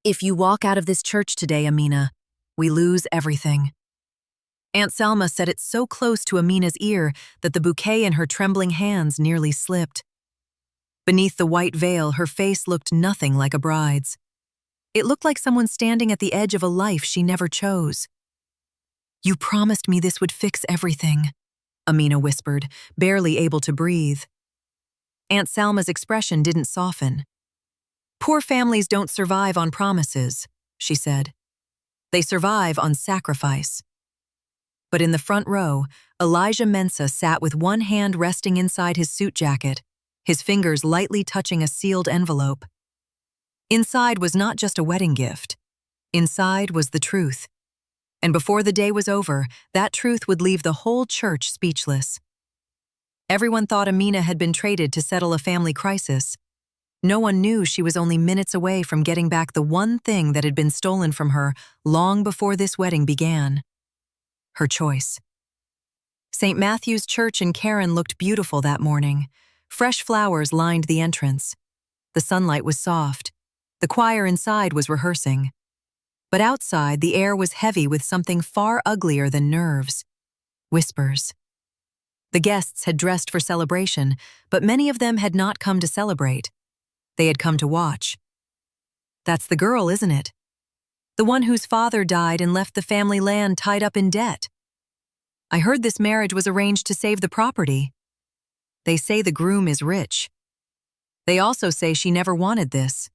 If you walk out of this church today, Amina, we lose everything. Aunt Salma said it so close to Amina's ear that the bouquet in her trembling hands nearly slipped. Beneath the white veil, her face looked nothing like a bride's. It looked like someone standing at the edge of a life she never chose. "You promised me this would fix everything," Amina whispered, barely able to breathe. Aunt Salma's expression didn't soften. "Poor families don't survive on promises," she said. "They survive on sacrifice." But in the front row, Elijah Mensah sat with one hand resting inside his suit jacket, his fingers lightly touching a sealed envelope. Inside was not just a wedding gift. Inside was the truth. And before the day was over, that truth would leave the whole church speechless. Everyone thought Amina had been traded to settle a family crisis. No one knew she was only minutes away from getting back the one thing that had been stolen from her long before this wedding began: her choice. St. Matthew's Church in Karen looked beautiful that morning. Fresh flowers lined the entrance. The sunlight was soft. The choir inside was rehearsing. But outside, the air was heavy with something far uglier than nerves: whispers. The guests had dressed for celebration, but many of them had not come to celebrate. They had come to watch. "That's the girl, isn't it? The one whose father died and left the family land tied up in debt. I heard this marriage was arranged to save the property. They say the groom is rich. They also say she never wanted this."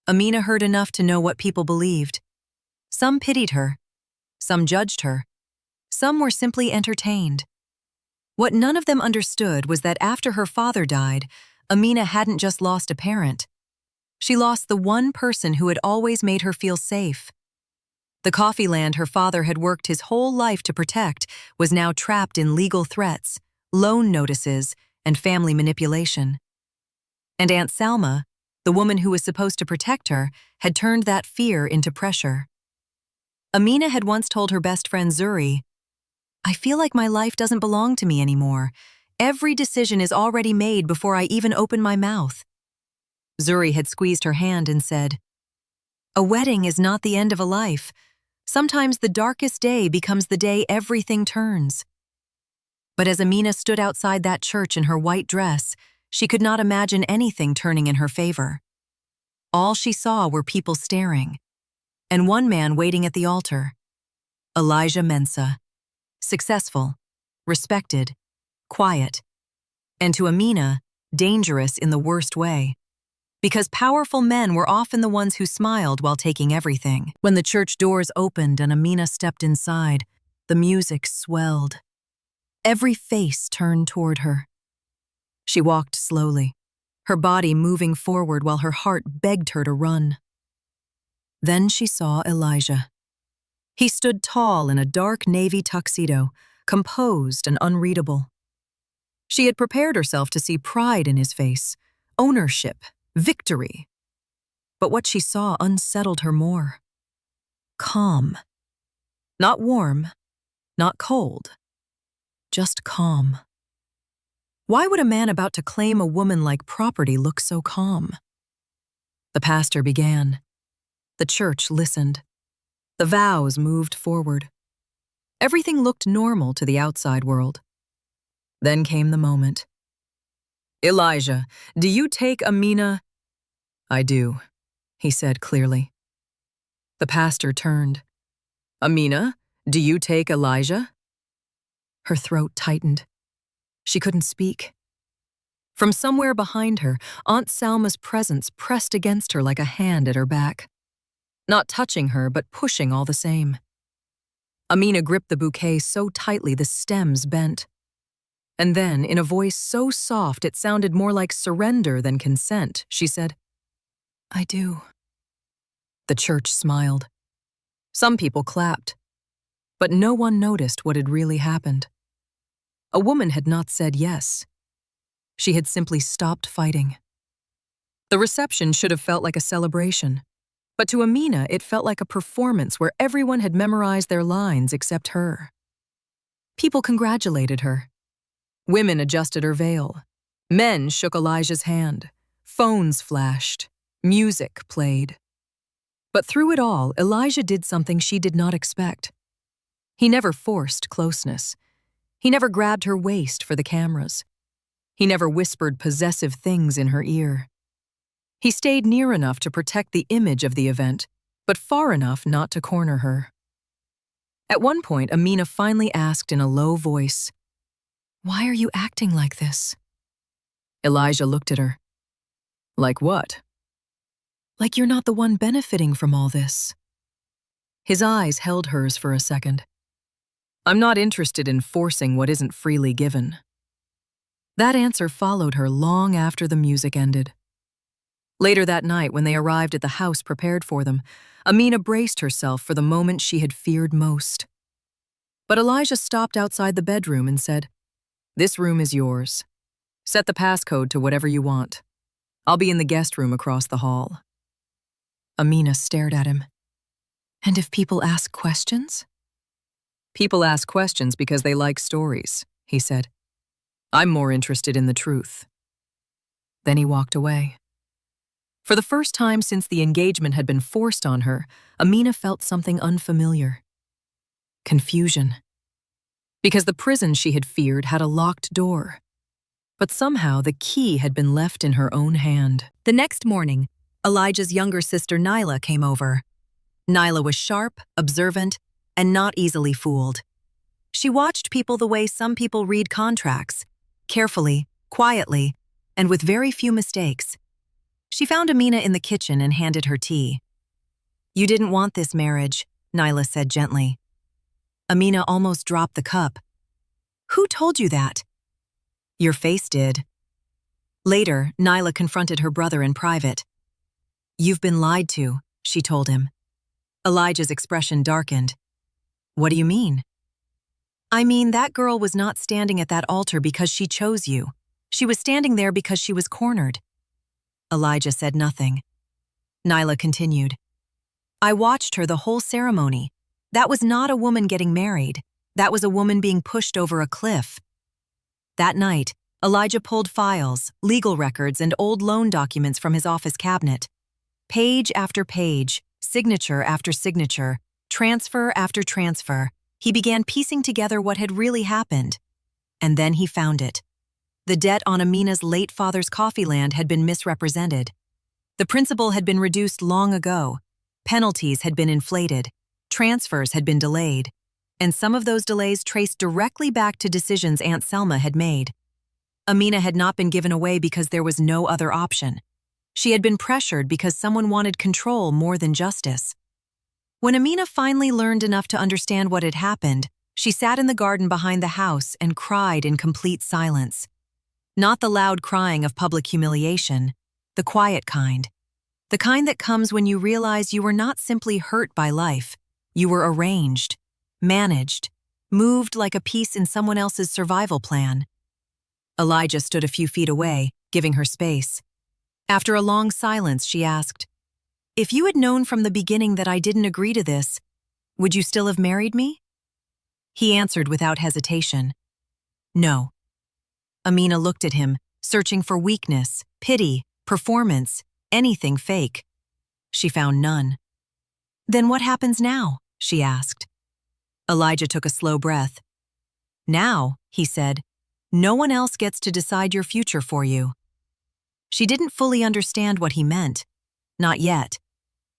Amina heard enough to know what people believed. Some pitied her. Some judged her. Some were simply entertained. What none of them understood was that after her father died, Amina hadn't just lost a parent. She lost the one person who had always made her feel safe. The coffee land her father had worked his whole life to protect was now trapped in legal threats, loan notices, and family manipulation. And Aunt Salma, the woman who was supposed to protect her, had turned that fear into pressure. Amina had once told her best friend Zuri, "I feel like my life doesn't belong to me anymore. Every decision is already made before I even open my mouth." Zuri had squeezed her hand and said, "A wedding is not the end of a life. Sometimes the darkest day becomes the day everything turns." But as Amina stood outside that church in her white dress, she could not imagine anything turning in her favor. All she saw were people staring, and one man waiting at the altar: Elijah Mensah. Successful, respected, quiet, and to Amina, dangerous in the worst way. Because powerful men were often the ones who smiled while taking everything. When the church doors opened and Amina stepped inside, the music swelled. Every face turned toward her. She walked slowly, her body moving forward while her heart begged her to run. Then she saw Elijah. He stood tall in a dark navy tuxedo, composed and unreadable. She had prepared herself to see pride in his face, ownership, victory. But what she saw unsettled her more. Calm. Not warm, not cold, just calm. Why would a man about to claim a woman like property look so calm? The pastor began. The church listened. The vows moved forward. Everything looked normal to the outside world. Then came the moment. "Elijah, do you take Amina?" "I do," he said clearly. The pastor turned. "Amina, do you take Elijah?" Her throat tightened. She couldn't speak. From somewhere behind her, Aunt Salma's presence pressed against her like a hand at her back. Not touching her, but pushing all the same. Amina gripped the bouquet so tightly the stems bent. And then, in a voice so soft it sounded more like surrender than consent, she said, "I do." The church smiled. Some people clapped. But no one noticed what had really happened. A woman had not said yes. She had simply stopped fighting. The reception should have felt like a celebration. But to Amina, it felt like a performance where everyone had memorized their lines except her. People congratulated her. Women adjusted her veil. Men shook Elijah's hand. Phones flashed. Music played. But through it all, Elijah did something she did not expect. He never forced closeness. He never grabbed her waist for the cameras. He never whispered possessive things in her ear. He stayed near enough to protect the image of the event, but far enough not to corner her. At one point, Amina finally asked in a low voice, "Why are you acting like this?" Elijah looked at her. "Like what?" "Like you're not the one benefiting from all this." His eyes held hers for a second. "I'm not interested in forcing what isn't freely given." That answer followed her long after the music ended. Later that night, when they arrived at the house prepared for them, Amina braced herself for the moment she had feared most. But Elijah stopped outside the bedroom and said, "This room is yours. Set the passcode to whatever you want. I'll be in the guest room across the hall." Amina stared at him. "And if people ask questions?" "People ask questions because they like stories," he said. "I'm more interested in the truth." Then he walked away. For the first time since the engagement had been forced on her, Amina felt something unfamiliar. Confusion. Because the prison she had feared had a locked door. But somehow the key had been left in her own hand. The next morning, Elijah's younger sister Nyla came over. Nyla was sharp, observant, and not easily fooled. She watched people the way some people read contracts, carefully, quietly, and with very few mistakes. She found Amina in the kitchen and handed her tea. "You didn't want this marriage," Nyla said gently. Amina almost dropped the cup. "Who told you that?" "Your face did." Later, Nyla confronted her brother in private. "You've been lied to," she told him. Elijah's expression darkened. "What do you mean?" "I mean, that girl was not standing at that altar because she chose you. She was standing there because she was cornered." Elijah said nothing. Nyla continued. "I watched her the whole ceremony. That was not a woman getting married. That was a woman being pushed over a cliff." That night, Elijah pulled files, legal records, and old loan documents from his office cabinet. Page after page, signature after signature, transfer after transfer, he began piecing together what had really happened. And then he found it. The debt on Amina's late father's coffee land had been misrepresented. The principal had been reduced long ago. Penalties had been inflated. Transfers had been delayed. And some of those delays traced directly back to decisions Aunt Selma had made. Amina had not been given away because there was no other option. She had been pressured because someone wanted control more than justice. When Amina finally learned enough to understand what had happened, she sat in the garden behind the house and cried in complete silence. Not the loud crying of public humiliation, the quiet kind. The kind that comes when you realize you were not simply hurt by life, you were arranged, managed, moved like a piece in someone else's survival plan. Elijah stood a few feet away, giving her space. After a long silence, she asked, "If you had known from the beginning that I didn't agree to this, would you still have married me?" He answered without hesitation, "No." Amina looked at him, searching for weakness, pity, performance, anything fake. She found none. "Then what happens now?" she asked. Elijah took a slow breath. "Now," he said, "no one else gets to decide your future for you." She didn't fully understand what he meant. Not yet.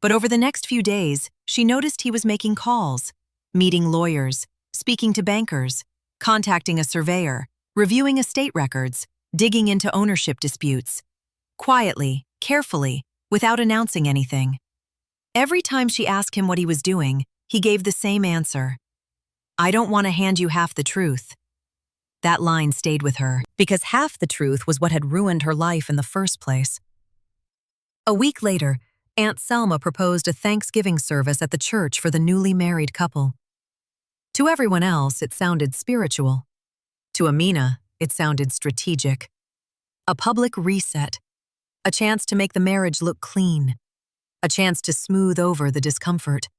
But over the next few days, she noticed he was making calls, meeting lawyers, speaking to bankers, contacting a surveyor, reviewing estate records, digging into ownership disputes. Quietly, carefully, without announcing anything. Every time she asked him what he was doing, he gave the same answer. "I don't want to hand you half the truth." That line stayed with her, because half the truth was what had ruined her life in the first place. A week later, Aunt Selma proposed a Thanksgiving service at the church for the newly married couple. To everyone else, it sounded spiritual. To Amina, it sounded strategic. A public reset. A chance to make the marriage look clean. A chance to smooth over the discomfort.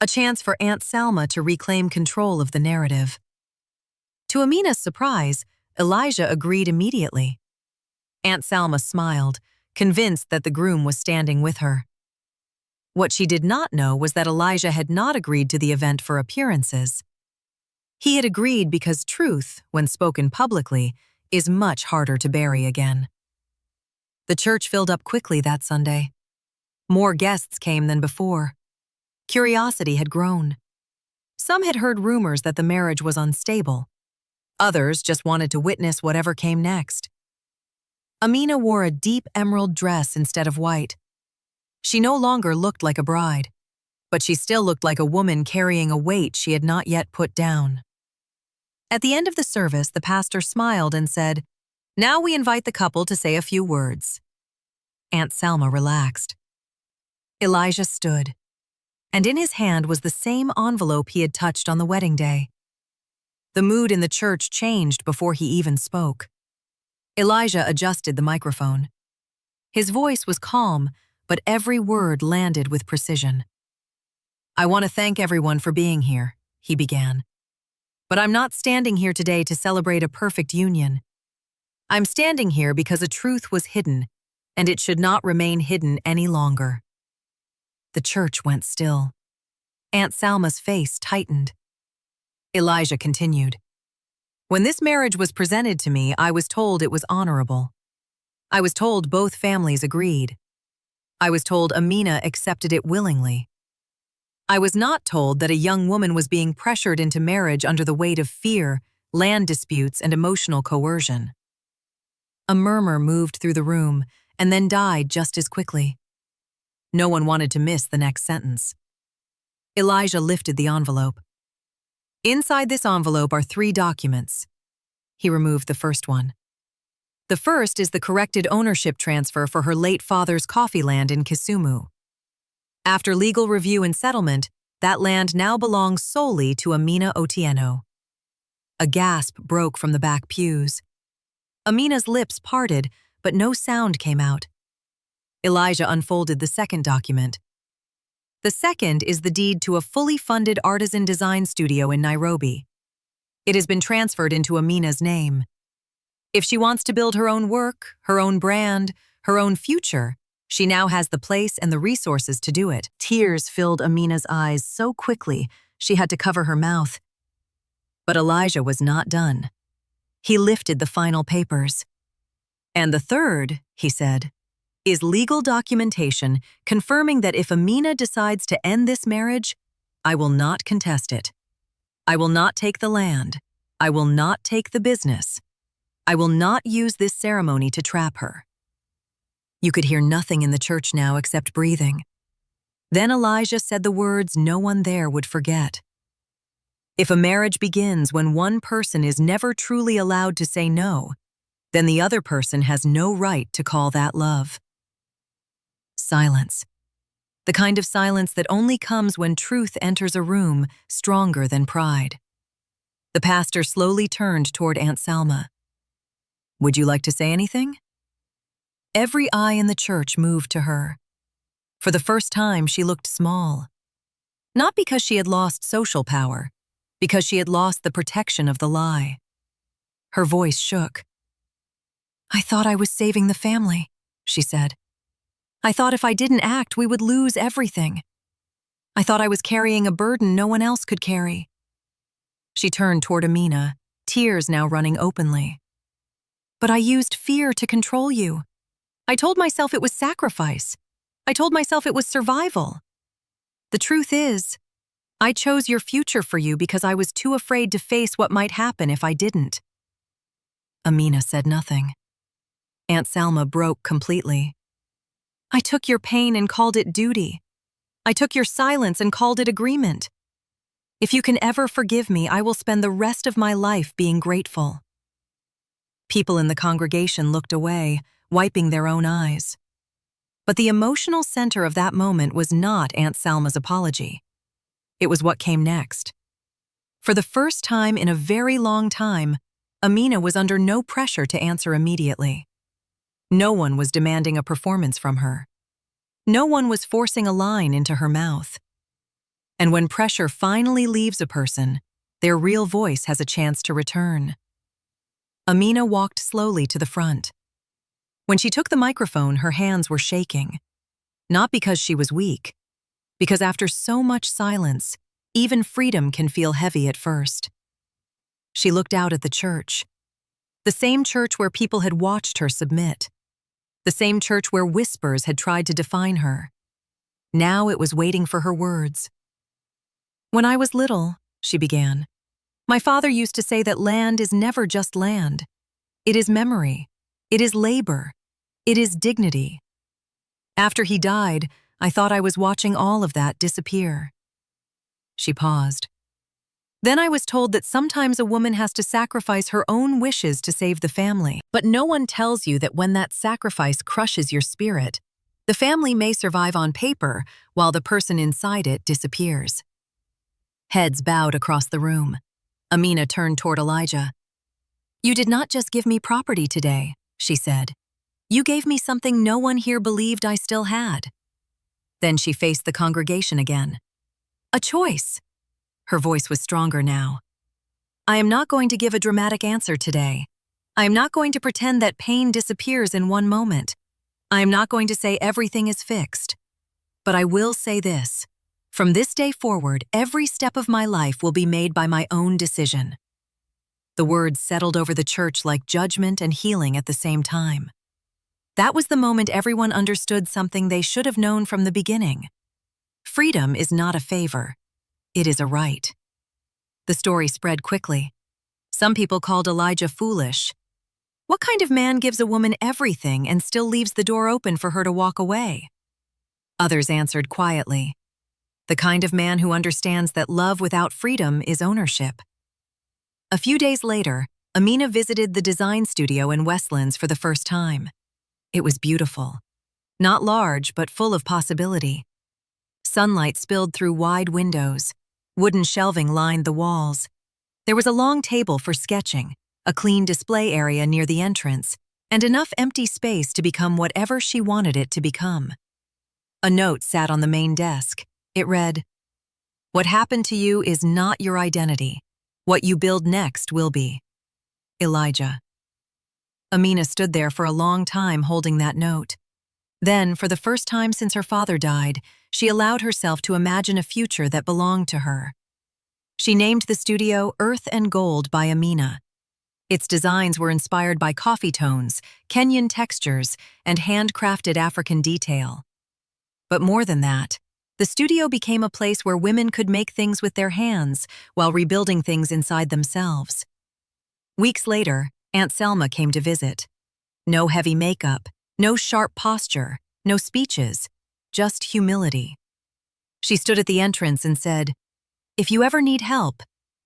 A chance for Aunt Selma to reclaim control of the narrative. To Amina's surprise, Elijah agreed immediately. Aunt Selma smiled, convinced that the groom was standing with her. What she did not know was that Elijah had not agreed to the event for appearances. He had agreed because truth, when spoken publicly, is much harder to bury again. The church filled up quickly that Sunday. More guests came than before. Curiosity had grown. Some had heard rumors that the marriage was unstable. Others just wanted to witness whatever came next. Amina wore a deep emerald dress instead of white. She no longer looked like a bride, but she still looked like a woman carrying a weight she had not yet put down. At the end of the service, the pastor smiled and said, "Now we invite the couple to say a few words." Aunt Selma relaxed. Elijah stood, and in his hand was the same envelope he had touched on the wedding day. The mood in the church changed before he even spoke. Elijah adjusted the microphone. His voice was calm, but every word landed with precision. "I want to thank everyone for being here," he began. "But I'm not standing here today to celebrate a perfect union. I'm standing here because a truth was hidden, and it should not remain hidden any longer." The church went still. Aunt Salma's face tightened. Elijah continued. "When this marriage was presented to me, I was told it was honorable. I was told both families agreed. I was told Amina accepted it willingly. I was not told that a young woman was being pressured into marriage under the weight of fear, land disputes, and emotional coercion." A murmur moved through the room and then died just as quickly. No one wanted to miss the next sentence. Elijah lifted the envelope. "Inside this envelope are 3 documents." He removed the first one. "The first is the corrected ownership transfer for her late father's coffee land in Kisumu. After legal review and settlement, that land now belongs solely to Amina Otieno." A gasp broke from the back pews. Amina's lips parted, but no sound came out. Elijah unfolded the second document. "The second is the deed to a fully funded artisan design studio in Nairobi. It has been transferred into Amina's name. If she wants to build her own work, her own brand, her own future, she now has the place and the resources to do it." Tears filled Amina's eyes so quickly she had to cover her mouth. But Elijah was not done. He lifted the final papers. "And the third," he said, "is legal documentation confirming that if Amina decides to end this marriage, I will not contest it. I will not take the land. I will not take the business. I will not use this ceremony to trap her." You could hear nothing in the church now except breathing. Then Elijah said the words no one there would forget. "If a marriage begins when one person is never truly allowed to say no, then the other person has no right to call that love." Silence. The kind of silence that only comes when truth enters a room stronger than pride. The pastor slowly turned toward Aunt Salma. "Would you like to say anything?" Every eye in the church moved to her. For the first time, she looked small. Not because she had lost social power, because she had lost the protection of the lie. Her voice shook. "I thought I was saving the family," she said. "I thought if I didn't act, we would lose everything. I thought I was carrying a burden no one else could carry." She turned toward Amina, tears now running openly. "But I used fear to control you. I told myself it was sacrifice. I told myself it was survival. The truth is, I chose your future for you because I was too afraid to face what might happen if I didn't." Amina said nothing. Aunt Salma broke completely. "I took your pain and called it duty. I took your silence and called it agreement. If you can ever forgive me, I will spend the rest of my life being grateful." People in the congregation looked away, wiping their own eyes. But the emotional center of that moment was not Aunt Salma's apology. It was what came next. For the first time in a very long time, Amina was under no pressure to answer immediately. No one was demanding a performance from her. No one was forcing a line into her mouth. And when pressure finally leaves a person, their real voice has a chance to return. Amina walked slowly to the front. When she took the microphone, her hands were shaking. Not because she was weak, Because after so much silence, even freedom can feel heavy at first. She looked out at the church. The same church where people had watched her submit. The same church where whispers had tried to define her. Now it was waiting for her words. "When I was little," she began, "my father used to say that land is never just land. It is memory. It is labor. It is dignity. After he died, I thought I was watching all of that disappear." She paused. "Then I was told that sometimes a woman has to sacrifice her own wishes to save the family. But no one tells you that when that sacrifice crushes your spirit, the family may survive on paper while the person inside it disappears." Heads bowed across the room. Amina turned toward Elijah. "You did not just give me property today," she said. "You gave me something no one here believed I still had." Then she faced the congregation again. "A choice." Her voice was stronger now. "I am not going to give a dramatic answer today. I am not going to pretend that pain disappears in one moment. I am not going to say everything is fixed. But I will say this. From this day forward, every step of my life will be made by my own decision." The words settled over the church like judgment and healing at the same time. That was the moment everyone understood something they should have known from the beginning. Freedom is not a favor. It is a right. The story spread quickly. Some people called Elijah foolish. What kind of man gives a woman everything and still leaves the door open for her to walk away? Others answered quietly. The kind of man who understands that love without freedom is ownership. A few days later, Amina visited the design studio in Westlands for the first time. It was beautiful. Not large, but full of possibility. Sunlight spilled through wide windows. Wooden shelving lined the walls. There was a long table for sketching, a clean display area near the entrance, and enough empty space to become whatever she wanted it to become. A note sat on the main desk. It read, "What happened to you is not your identity. What you build next will be. Elijah." Amina stood there for a long time holding that note. Then, for the first time since her father died, she allowed herself to imagine a future that belonged to her. She named the studio Earth and Gold by Amina. Its designs were inspired by coffee tones, Kenyan textures, and handcrafted African detail. But more than that, the studio became a place where women could make things with their hands while rebuilding things inside themselves. Weeks later, Aunt Selma came to visit. No heavy makeup, no sharp posture, no speeches, just humility. She stood at the entrance and said, "If you ever need help,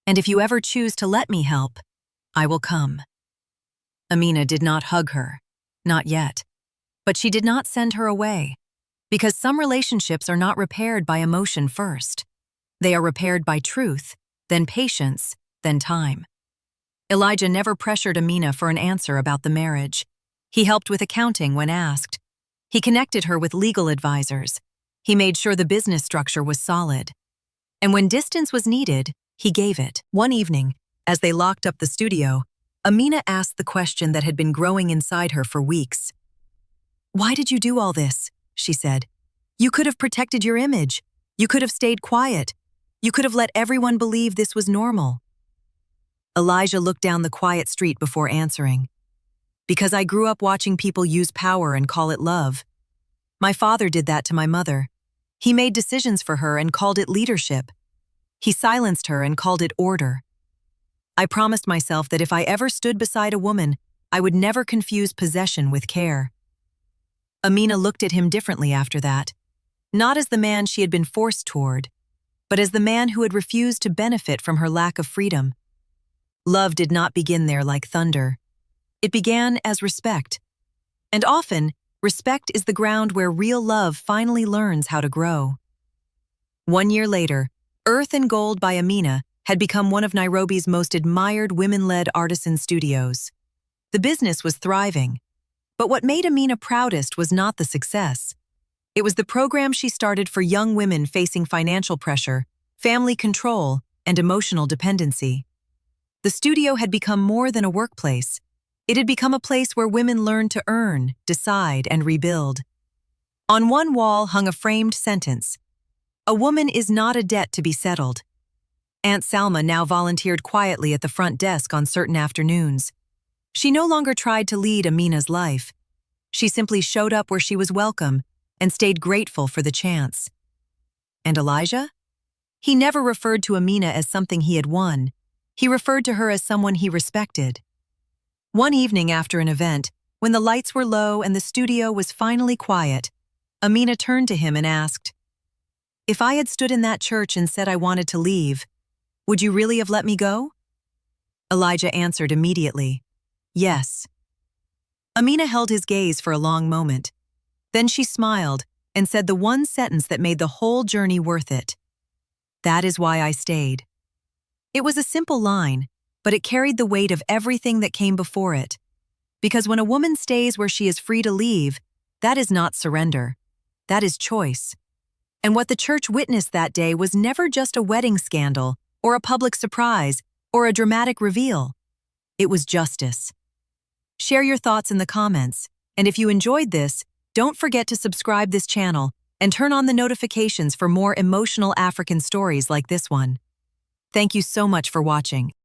and if you ever choose to let me help, I will come." Amina did not hug her, not yet, but she did not send her away. Because some relationships are not repaired by emotion first. They are repaired by truth, then patience, then time. Elijah never pressured Amina for an answer about the marriage. He helped with accounting when asked. He connected her with legal advisors. He made sure the business structure was solid. And when distance was needed, he gave it. One evening, as they locked up the studio, Amina asked the question that had been growing inside her for weeks. "Why did you do all this?" she said. "You could have protected your image. You could have stayed quiet. You could have let everyone believe this was normal." Elijah looked down the quiet street before answering. "Because I grew up watching people use power and call it love. My father did that to my mother. He made decisions for her and called it leadership. He silenced her and called it order. I promised myself that if I ever stood beside a woman, I would never confuse possession with care." Amina looked at him differently after that, not as the man she had been forced toward, but as the man who had refused to benefit from her lack of freedom. Love did not begin there like thunder. It began as respect. And often, respect is the ground where real love finally learns how to grow. 1 year later, Earth and Gold by Amina had become one of Nairobi's most admired women-led artisan studios. The business was thriving. But what made Amina proudest was not the success. It was the program she started for young women facing financial pressure, family control, and emotional dependency. The studio had become more than a workplace. It had become a place where women learned to earn, decide, and rebuild. On one wall hung a framed sentence, A woman is not a debt to be settled. Aunt Salma now volunteered quietly at the front desk on certain afternoons. She no longer tried to lead Amina's life. She simply showed up where she was welcome and stayed grateful for the chance. And Elijah? He never referred to Amina as something he had won. He referred to her as someone he respected. One evening after an event, when the lights were low and the studio was finally quiet, Amina turned to him and asked, "If I had stood in that church and said I wanted to leave, would you really have let me go?" Elijah answered immediately, "Yes." Amina held his gaze for a long moment. Then she smiled and said the one sentence that made the whole journey worth it. "That is why I stayed." It was a simple line, but it carried the weight of everything that came before it. Because when a woman stays where she is free to leave, that is not surrender. That is choice. And what the church witnessed that day was never just a wedding scandal, or a public surprise, or a dramatic reveal. It was justice. Share your thoughts in the comments, and if you enjoyed this, don't forget to subscribe this channel and turn on the notifications for more emotional African stories like this one. Thank you so much for watching.